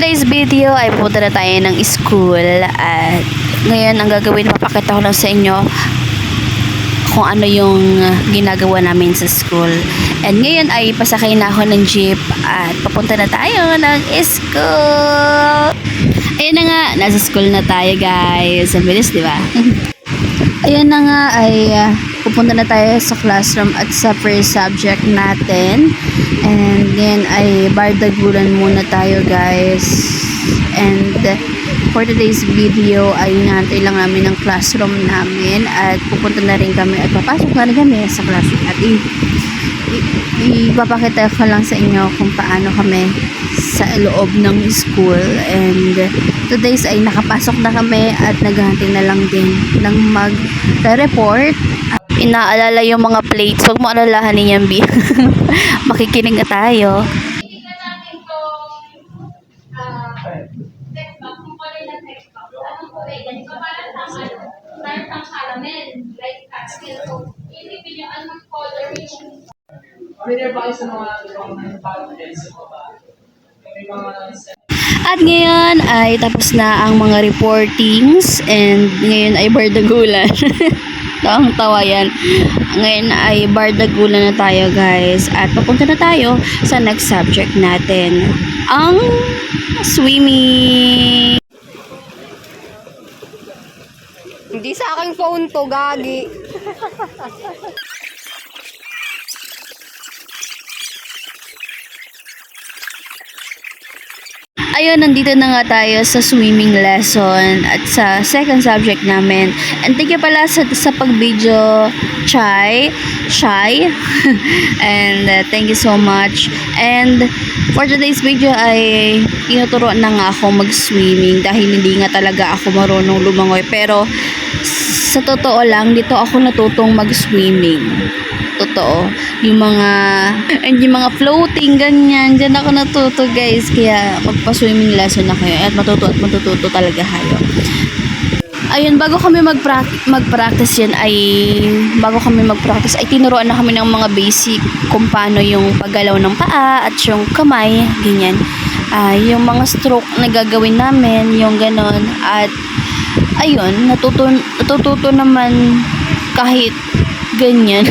today's video ay pupunta na tayo ng school at ngayon ang gagawin, mapakita ko lang sa inyo kung ano yung ginagawa namin sa school. And ngayon ay pasakay na ako ng jeep at papunta na tayo ng school. Ayun na nga, nasa school na tayo guys. Ang bilis, di ba? Ayun na nga ay pupunta na tayo sa classroom at sa first subject natin. And then ay bardagulan muna tayo guys. And for today's video ay inaantay lang namin ng classroom namin at pupunta na rin kami at papasok na rin kami sa classroom at ipapakita ko lang sa inyo kung paano kami sa loob ng school. And today's ay nakapasok na kami at naghahantay na lang din ng mag-report. Inaalala yung mga plates, huwag mo alalahanin yan, B. Makikinig na tayo. At ngayon ay tapos na ang mga reportings and ngayon ay bardagulan. Tawang-tawa yan. Ngayon ay bardagulan na tayo guys at papunta na tayo sa next subject natin, ang swimming. Hindi sa aking phone to, gagi. Ayun, nandito na nga tayo sa swimming lesson at sa second subject namin. And thank you pala sa pag-video, Shy. And thank you so much. And for today's video ay tinuturuan na nga ako mag-swimming dahil hindi nga talaga ako marunong lumangoy. Pero sa totoo lang, dito ako natutong mag-swimming. Totoo. Yung mga floating, ganyan. Diyan ako natuto guys. Kaya magpa-swimming lesson na kayo. At matututo talaga kayo. Ayun, bago kami mag-practice yan ay tinuruan na kami ng mga basic kung paano yung paggalaw ng paa at yung kamay, ganyan. Yung mga stroke na gagawin namin, yung ganon. At ayun, natututo naman kahit ganyan.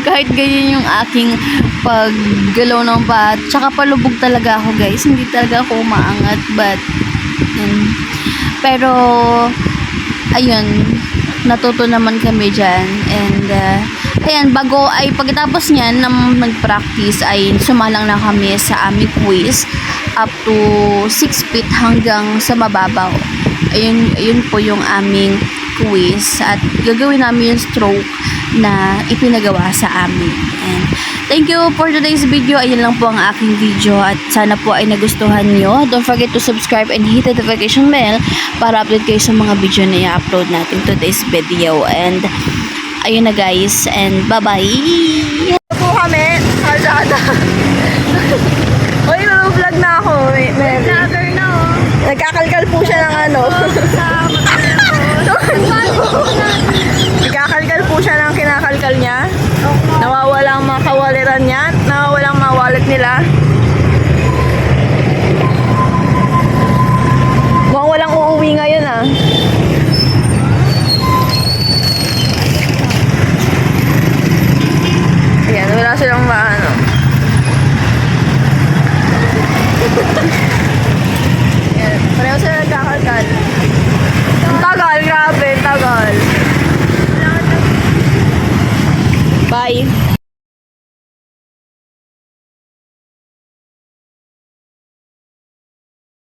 kahit ganyan yung aking paggalaw ng paa. Tsaka palubog talaga ako guys. Hindi talaga ako umaangat. But, pero, ayun, natuto naman kami dyan. And, ayan, pagkatapos niyan, nag-practice, ay sumalang na kami sa aming quiz up to 6 feet hanggang sa mababaw. Ayun po yung aming quiz. At gagawin namin yung stroke na ipinagawa sa amin. And thank you for today's video. Ayun lang po ang aking video at sana po ay nagustuhan nyo. Don't forget to subscribe and hit the notification bell para update kayo sa mga video na i-upload natin today's video. And ayun na guys, and bye-bye! Po kami, Kalsada. Uy, vlog na ako. Vlogger na oh. Nagkakalkal po siya ng ano. Nagkakalkal po siya ng kinakalkal niya. Nawawala ang mga kawaliran niya. Nawawala ang mga wallet nila. Mukhang walang uuwi ngayon ah. Ayan, wala silang maano. Ayan, pareho sila nagkakalkal. Ang tagal, grabe.